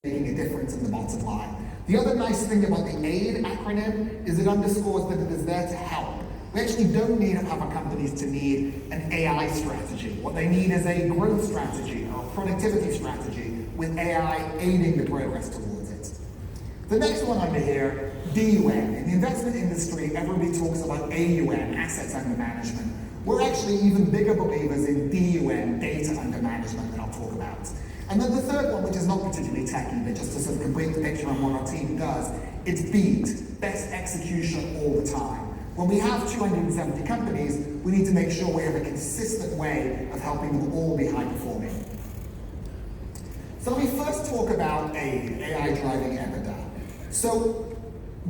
making a difference in the bottom line. The other nice thing about the AID acronym is it underscores that it is there to help. We actually don't need our companies to need an AI strategy. What they need is a growth strategy or a productivity strategy with AI aiding the progress towards it. The next one under here, DUM. In the investment industry, everybody talks about AUM, assets under management. We're actually even bigger believers in DUM, data under management, that I'll talk about. And then the third one, which is not particularly techy, but just to sort of complete the picture on what our team does, it's BEAT, best execution all the time. When we have 270 companies, we need to make sure we have a consistent way of helping them all be high performing. So let me first talk about AI driving EBITDA. So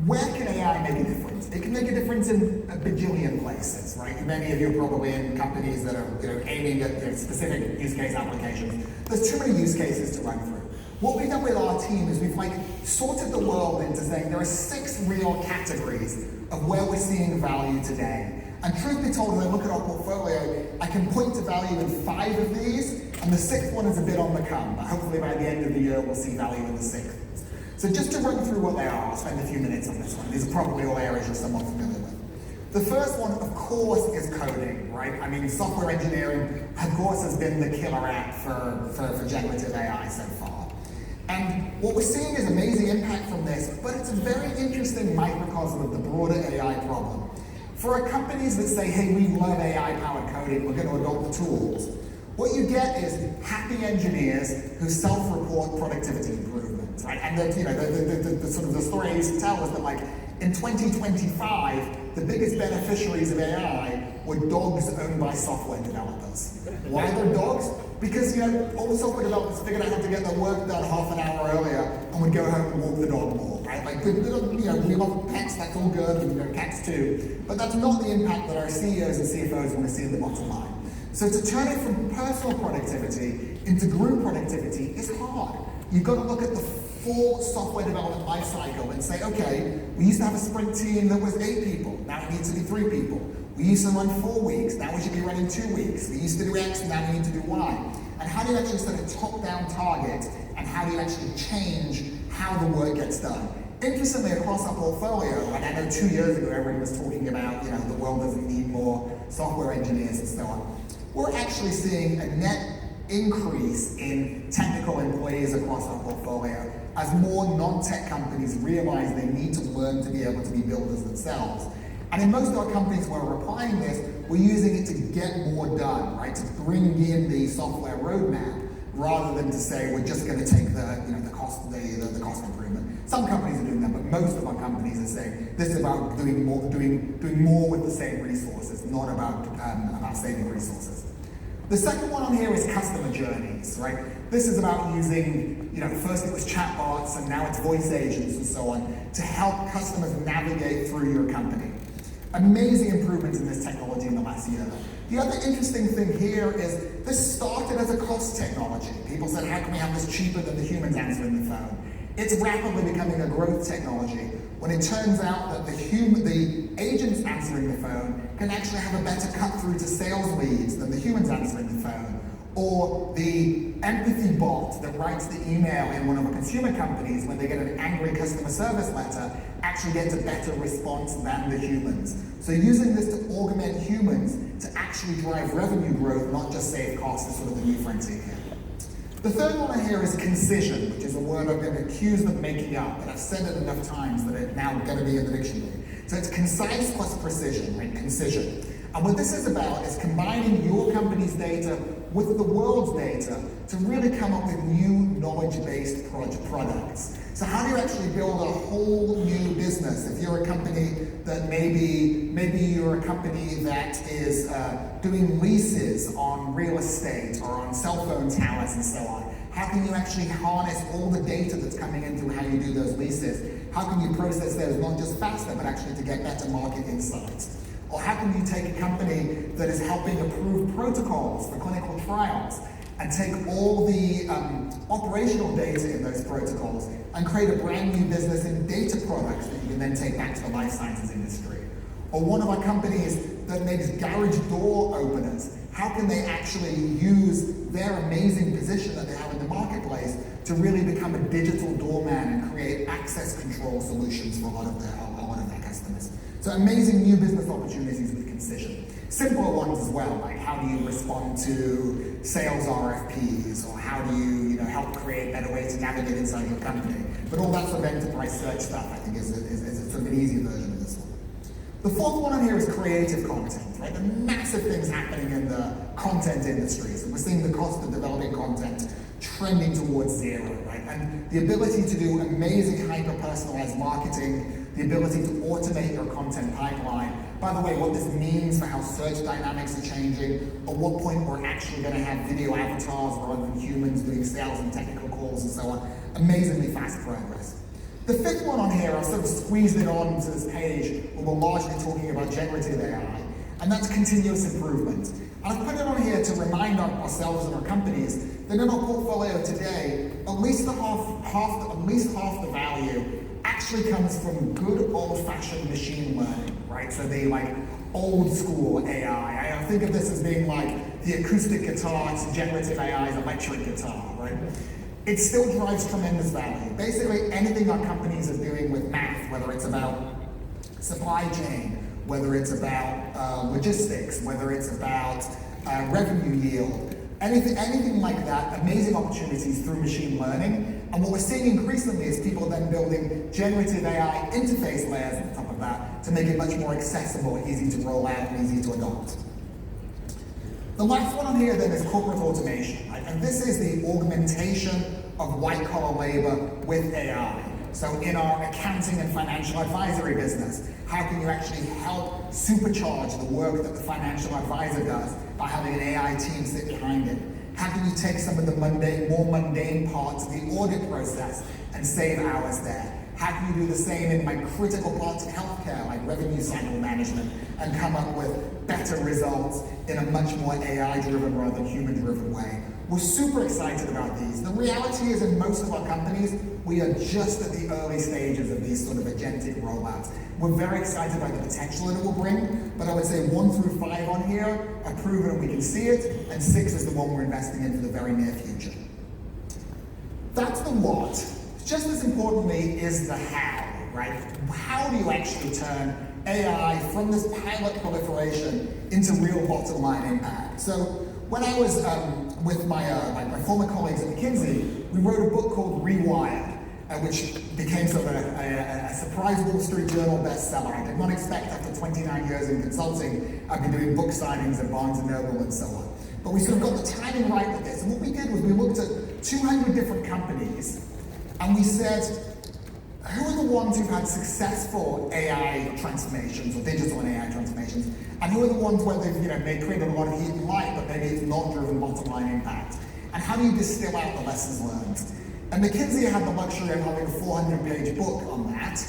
where can AI make a difference? It can make a difference in a bajillion places, right? Many of you are probably in companies that are aiming at specific use case applications. There's too many use cases to run through. What we've done with our team is we've sorted the world into saying there are 6 real categories of where we're seeing value today. And truth be told, as I look at our portfolio, I can point to value in 5 of these, and the 6th one is a bit on the come, but hopefully by the end of the year we'll see value in the 6th. So just to run through what they are, I'll spend a few minutes on this one. These are probably all areas you're somewhat familiar with. The first one, of course, is coding, right? I mean, software engineering, of course, has been the killer app for generative AI so far. And what we're seeing is amazing impact from this, but it's a very interesting microcosm of the broader AI problem. For our companies that say, hey, we love AI-powered coding, we're going to adopt the tools, what you get is happy engineers who self-report productivity improvements, right? And the sort of the story I used to tell was that in 2025, the biggest beneficiaries of AI were dogs owned by software developers. Why they're dogs? Because all the software developers figured out how to get their work done half an hour earlier and would go home and walk the dog more, right? We love pets, that's all good, and cats too, but that's not the impact that our CEOs and CFOs want to see in the bottom line. So to turn it from personal productivity into group productivity is hard. You've got to look at the full software development lifecycle and say, okay, we used to have a sprint team that was 8 people, now it needs to be 3 people. We used to run 4 weeks, now we should be running 2 weeks. We used to do X, now we need to do Y. And how do you actually set a top-down target, and how do you actually change how the work gets done? Interestingly, across our portfolio, and I know 2 years ago everyone was talking about, the world doesn't need more software engineers and so on. We're actually seeing a net increase in technical employees across our portfolio as more non-tech companies realize they need to learn to be able to be builders themselves. And in most of our companies where we're applying this, we're using it to get more done, right? To bring in the software roadmap rather than to say we're just going to take the cost improvement. Some companies are doing that, but most of our companies are saying this is about doing more with the same resources, not about saving resources. The second one on here is customer journeys, right? This is about using, first it was chatbots and now it's voice agents and so on to help customers navigate through your company. Amazing improvements in this technology in the last year. The other interesting thing here is this started as a cost technology. People said, how can we have this cheaper than the humans answering the phone? It's rapidly becoming a growth technology when it turns out that the agents answering the phone can actually have a better cut through to sales leads than the humans answering the phone. Or the empathy bot that writes the email in one of our consumer companies when they get an angry customer service letter actually gets a better response than the humans. So using this to augment humans to actually drive revenue growth, not just save costs, is sort of the new frontier here. The third one here is concision, which is a word I've been accused of making up, but I've said it enough times that it's now going to be in the dictionary. So it's concise plus precision, right? Concision. And what this is about is combining your company's data with the world's data to really come up with new knowledge-based products. So how do you actually build a whole new business? If you're a company that maybe you're a company that is doing leases on real estate or on cell phone towers and so on, how can you actually harness all the data that's coming in through how you do those leases? How can you process those not just faster, but actually to get better market insights? Or how can you take a company that is helping approve protocols for clinical trials and take all the operational data in those protocols and create a brand new business in data products that you can then take back to the life sciences industry? Or one of our companies that makes garage door openers, how can they actually use their amazing position that they have in the marketplace to really become a digital control solutions for a lot of their customers. So amazing new business opportunities with Concision. Simpler ones as well, like how do you respond to sales RFPs, or how do you help create better ways to navigate inside your company. But all that sort of enterprise search stuff, I think, is sort of an easy version of this one. The fourth one on here is creative content, right? The massive things happening in the content industry. So we're seeing the cost of developing content trending towards zero, right? And the ability to do amazing hyper-personalized marketing, the ability to automate your content pipeline. By the way, what this means for how search dynamics are changing, at what point we're actually going to have video avatars rather than humans doing sales and technical calls and so on. Amazingly fast progress. The fifth one on here, I've sort of squeezed it onto this page where we're largely talking about generative AI, and that's continuous improvement. And I've put it on here to remind ourselves and our companies that in our portfolio today, at least half the value actually comes from good old-fashioned machine learning, right? So the old school AI. I think of this as being like the acoustic guitar to generative AI's electric guitar, right? It still drives tremendous value. Basically, anything our companies are doing with math, whether it's about supply chain, whether it's about logistics, whether it's about revenue yield, anything like that, amazing opportunities through machine learning. And what we're seeing increasingly is people then building generative AI interface layers on top of that to make it much more accessible, easy to roll out, and easy to adopt. The last one on here then is corporate automation, right? And this is the augmentation of white-collar labor with AI. So in our accounting and financial advisory business, how can you actually help supercharge the work that the financial advisor does by having an AI team sit behind it? How can you take some of the more mundane parts of the audit process and save hours there? How can you do the same in critical parts of healthcare, like revenue cycle management, and come up with better results in a much more AI-driven rather than human-driven way? We're super excited about these. The reality is, in most of our companies, we are just at the early stages of these sort of agentic rollouts. We're very excited about the potential that it will bring, but I would say 1 through 5 on here are proven and we can see it, and 6 is the one we're investing in for the very near future. That's the what. Just as importantly is the how, right? How do you actually turn AI from this pilot proliferation into real bottom line impact? So when I was with my former colleagues at McKinsey, we wrote a book called Rewired, which became sort of a surprise Wall Street Journal bestseller. I did not expect after 29 years in consulting, I'd be doing book signings at Barnes & Noble and so on. But we sort of got the timing right with this. And what we did was we looked at 200 different companies, and we said, who are the ones who've had successful AI transformations or digital and AI transformations, and who are the ones where they've created a lot of heat and light, but maybe it's not driven bottom line impact? And how do you distill out the lessons learned? And McKinsey had the luxury of having a 400-page book on that.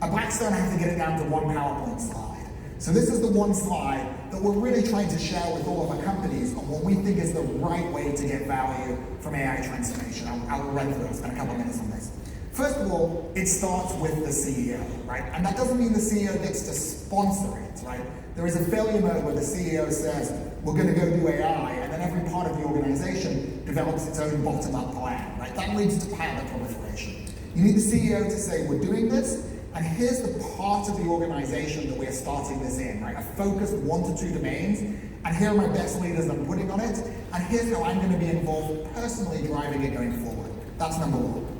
At Blackstone, I have to get it down to 1 PowerPoint slide. So this is the one slide that we're really trying to share with all of our companies on what we think is the right way to get value from AI transformation. I will run through it. I'll spend a couple of minutes on this. First of all, it starts with the CEO, right? And that doesn't mean the CEO gets to sponsor it, right? There is a failure mode where the CEO says, we're going to go do AI, and then every part of the organization develops its own bottom-up plan, right? That leads to pilot proliferation. You need the CEO to say, we're doing this, and here's the part of the organization that we're starting this in, right? A focused 1 to 2 domains, and here are my best leaders I'm putting on it, and here's how I'm going to be involved personally driving it going forward. That's number 1.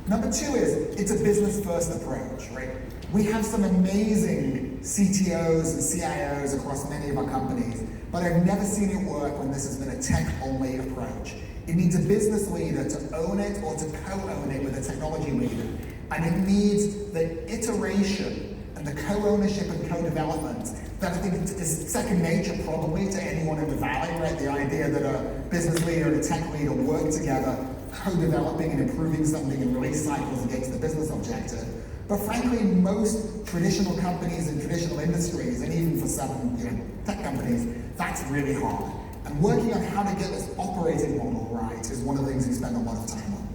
Number 2 is, it's a business-first approach, right? We have some amazing CTOs and CIOs across many of our companies, but I've never seen it work when this has been a tech-only approach. It needs a business leader to own it or to co-own it with a technology leader. And it needs the iteration and the co-ownership and co-development that I think is second nature probably to anyone in the Valley, right? The idea that a business leader and a tech leader work together, co-developing and improving something in release cycles against the business objective. But frankly, most traditional companies and traditional industries, and even for some tech companies, that's really hard. And working on how to get this operating model right is one of the things we spend a lot of time on.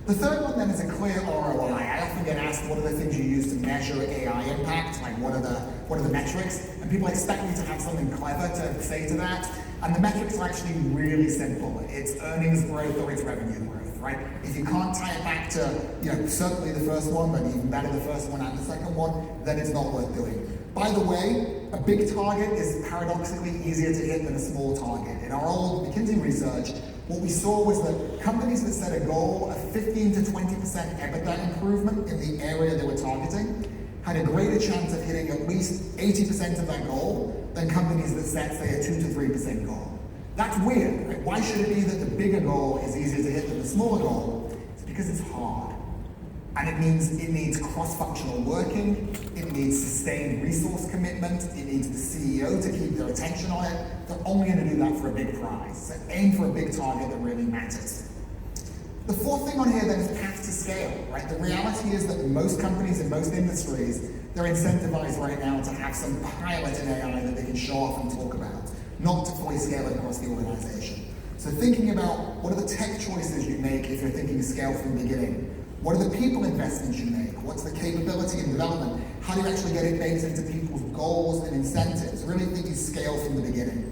The third one then is a clear ROI. I often get asked, what are the things you use to measure AI impact? Like what are the metrics? And people expect me to have something clever to say to that. And the metrics are actually really simple. It's earnings growth or it's revenue growth. right? If you can't tie it back to, certainly the first one, but even better the first one and the second one, then it's not worth doing. By the way, a big target is paradoxically easier to hit than a small target. In our old McKinsey research, what we saw was that companies that set a goal of 15 to 20% EBITDA improvement in the area they were targeting had a greater chance of hitting at least 80% of that goal than companies that set, say, a 2 to 3% goal. That's weird, right? Why should it be that the bigger goal is easier to hit than the smaller goal? It's because it's hard. And it means it needs cross-functional working, it needs sustained resource commitment, it needs the CEO to keep their attention on it. They're only going to do that for a big prize. So aim for a big target that really matters. The fourth thing on here then is path to scale, right? The reality is that most companies in most industries, they're incentivized right now to have some pilot in AI that they can show off and talk about, not to fully scale it across the organization. So thinking about what are the tech choices you make if you're thinking scale from the beginning? What are the people investments you make? What's the capability and development? How do you actually get it baked into people's goals and incentives? Really thinking scale from the beginning.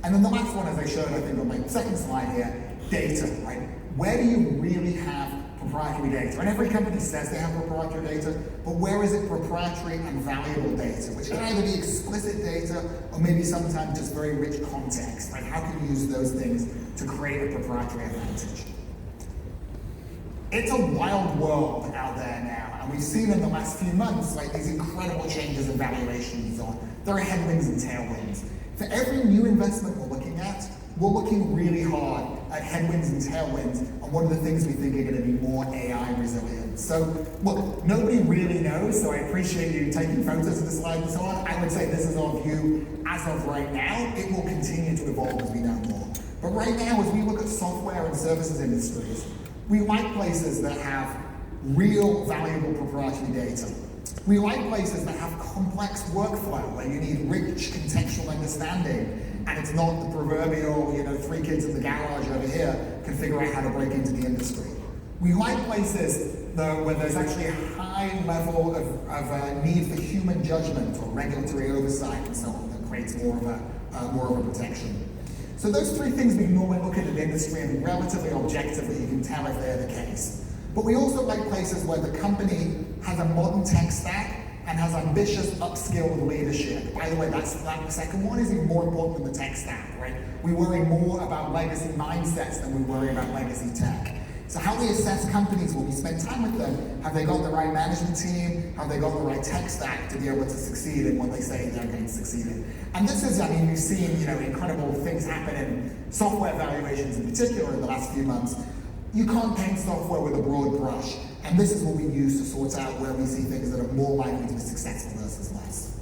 And then the last one, as I showed, I think on my second slide here, data, right? Where do you really have proprietary data? And every company says they have proprietary data, but where is it proprietary and valuable data? Which can either be explicit data or maybe sometimes just very rich context, right? How can you use those things to create a proprietary advantage? It's a wild world out there now, and we've seen in the last few months like these incredible changes in valuations on. There are headwinds and tailwinds. For every new investment we're looking really hard at headwinds and tailwinds, and what are the things we think are going to be more AI resilient. So, look, nobody really knows, so I appreciate you taking photos of the slide and so on. I would say this is our view as of right now. It will continue to evolve as we know more. But right now, as we look at software and services industries, we like places that have real valuable proprietary data. We like places that have complex workflow where you need rich contextual understanding, and it's not the proverbial, three kids in the garage over here can figure out how to break into the industry. We like places where there's actually a high level of need for human judgment or regulatory oversight and so on that creates more of a protection. So those three things we normally look at an industry and relatively objectively you can tell if they're the case. But we also like places where the company has a modern tech stack and has ambitious, upskilled leadership. By the way, that second one is even more important than the tech stack, right? We worry more about legacy mindsets than we worry about legacy tech. So how we assess companies when we spend time with them, have they got the right management team? Have they got the right tech stack to be able to succeed in what they say they're going to succeed in? And this is, we've seen, incredible things happen in software valuations in particular in the last few months. You can't paint software with a broad brush, and this is what we use to sort out where we see things that are more likely to be successful versus less.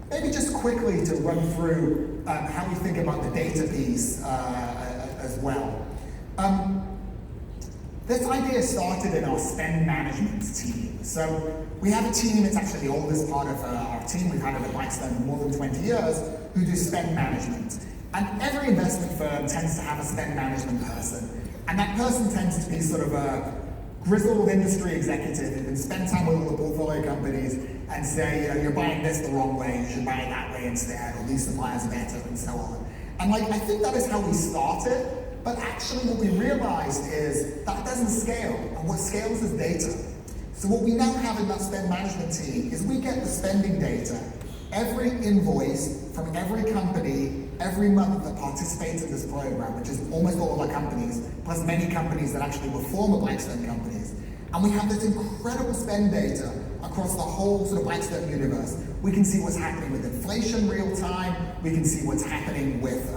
Maybe just quickly to run through how we think about the data piece as well. This idea started in our spend management team. So we have a team, it's actually the oldest part of our team, we've had it at Blackstone for more than 20 years, who do spend management. And every investment firm tends to have a spend management person. And that person tends to be sort of a grizzled industry executive who can spend time with all the portfolio companies and say, you're buying this the wrong way, you should buy it that way instead, or these suppliers are better, and so on. And I think that is how we started. But actually what we realized is that doesn't scale, and what scales is data. So what we now have in that spend management team is we get the spending data. Every invoice from every company, every month that participates in this program, which is almost all of our companies, plus many companies that actually were former Blackstone companies. And we have this incredible spend data across the whole sort of Blackstone universe. We can see what's happening with inflation real time. We can see what's happening with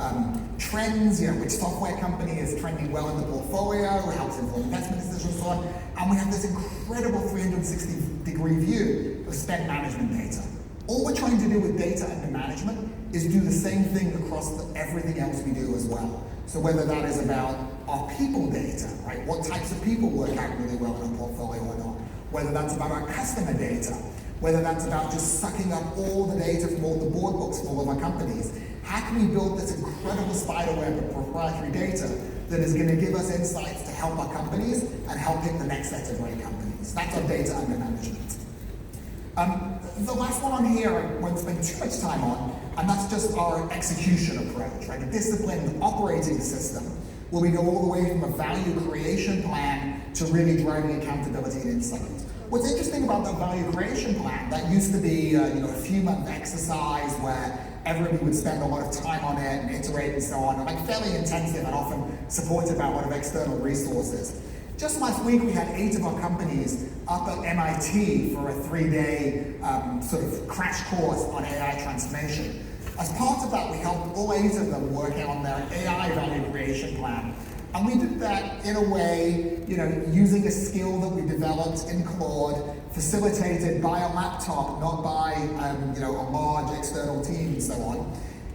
trends, which software company is trending well in the portfolio, helps inform investment decisions and so on. And we have this incredible 360-degree view of spend management data. All we're trying to do with data under management is do the same thing across everything else we do as well. So whether that is about our people data, right? What types of people work out really well in our portfolio or not? Whether that's about our customer data, whether that's about just sucking up all the data from all the board books from all of our companies. How can we build this incredible spider web of proprietary data that is going to give us insights to help our companies and help pick the next set of great companies? That's our data under management. The last one on here I won't spend too much time on, and that's just our execution approach, right? A disciplined operating system where we go all the way from a value creation plan to really driving accountability and insight. What's interesting about that value creation plan, that used to be a few-month exercise where everybody would spend a lot of time on it and iterate and so on, and like fairly intensive and often supported by a lot of external resources. Just last week, we had 8 of our companies up at MIT for a 3-day sort of crash course on AI transformation. As part of that, we helped all 8 of them work on their AI value creation plan. And we did that in a way, using a skill that we developed in Claude, facilitated by a laptop, not by a large external team and so on.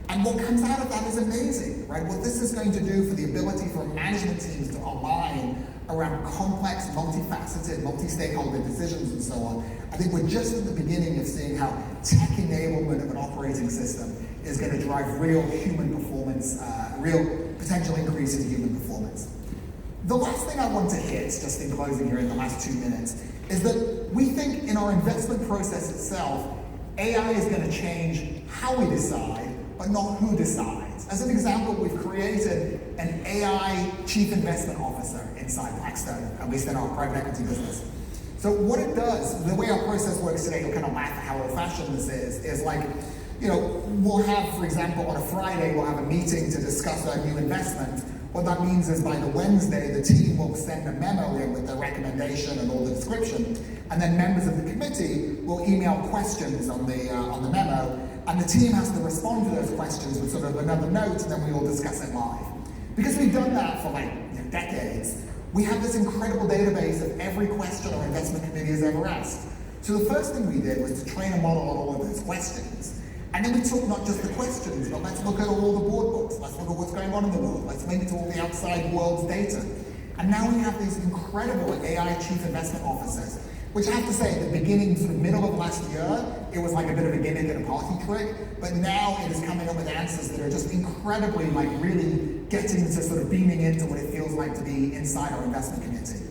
And what comes out of that is amazing, right? What this is going to do for the ability for management teams to align around complex, multifaceted, multi-stakeholder decisions and so on. I think we're just at the beginning of seeing how tech enablement of an operating system is going to drive real human performance, real potential increase in human performance. The last thing I want to hit, just in closing here in the last 2 minutes, is that we think in our investment process itself, AI is going to change how we decide, but not who decides. As an example, we've created an AI chief investment officer inside Blackstone, at least in our private equity business. So what it does, the way our process works today, you'll kind of laugh at how old-fashioned this is like, we'll have, for example, on a Friday, we'll have a meeting to discuss our new investment. What that means is by the Wednesday, the team will send a memo in with their recommendation and all the description, and then members of the committee will email questions on the memo, and the team has to respond to those questions with sort of another note, and then we all discuss it live. Because we've done that for decades, we have this incredible database of every question our investment committee has ever asked. So the first thing we did was to train a model on all of those questions. And then we took not just the questions, but let's look at all the board books, let's look at what's going on in the world, let's link to all the outside world's data. And now we have these incredible AI chief investment officers, which I have to say, at the beginning, sort of middle of last year, it was like a bit of a gimmick and a party trick, but now it is coming up with answers that are just incredibly, really getting to sort of beaming into what it feels like to be inside our investment committee.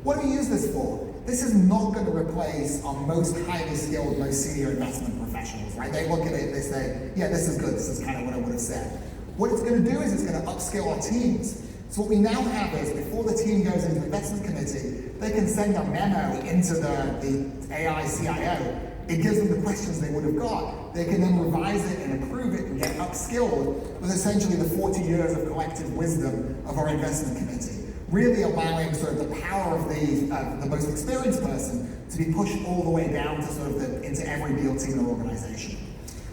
What do we use this for? This is not going to replace our most highly skilled, most senior investment professionals, right? They look at it, they say, yeah, this is good, this is kind of what I would have said. What it's going to do is it's going to upskill our teams. So what we now have is, before the team goes into the investment committee, they can send a memo into the AI CIO. It gives them the questions they would have got. They can then revise it and improve it and get upskilled with essentially the 40 years of collective wisdom of our investment committee. Really allowing sort of the power of the most experienced person to be pushed all the way down to sort of into every deal team or organization.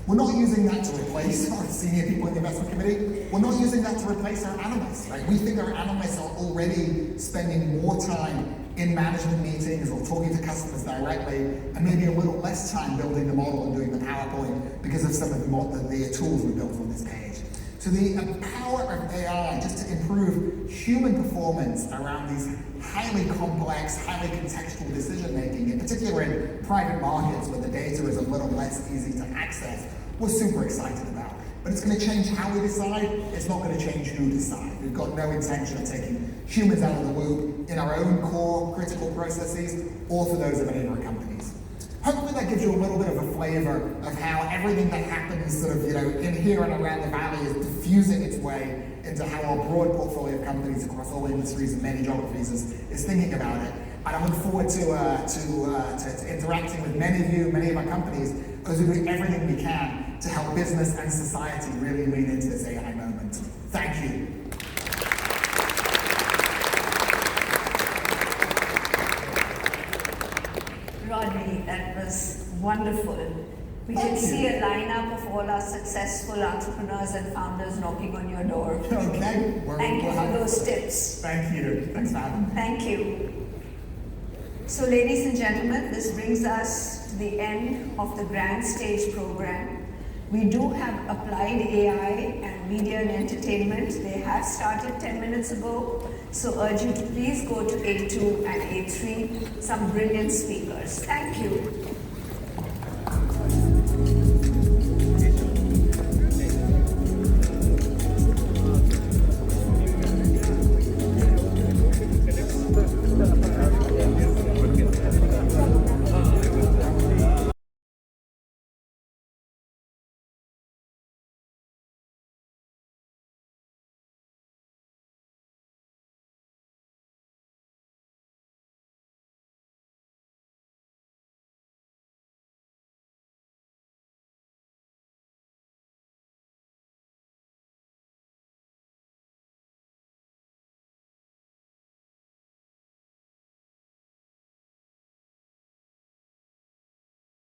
We're not using that to replace our senior people in the investment committee. We're not using that to replace our analysts, right? We think our analysts are already spending more time in management meetings or talking to customers directly, and maybe a little less time building the model and doing the PowerPoint because of some of the tools we built on this page. So the power of AI just to improve human performance around these highly complex, highly contextual decision making, in particular in private markets where the data is a little less easy to access, we're super excited about. But it's going to change how we decide, it's not going to change who decide. We've got no intention of taking humans out of the loop in our own core critical processes or for those of any of our companies. Hopefully that gives you a little bit of a flavor of how everything that happens sort of, in here and around the valley is diffusing its way into how our broad portfolio of companies across all industries and many geographies is thinking about it. And I look forward to interacting with many of you, many of our companies, because we're doing everything we can to help business and society really lean into this AI moment. Thank you. Rodney, that was wonderful. We can see a lineup of all our successful entrepreneurs and founders knocking on your door. Okay. Thank you for those tips. Thank you. Thanks for having me. Thank you. So ladies and gentlemen, this brings us to the end of the Grand Stage program. We do have applied AI and media and entertainment. They have started 10 minutes ago. So urge you to please go to A2 and A3, some brilliant speakers. Thank you.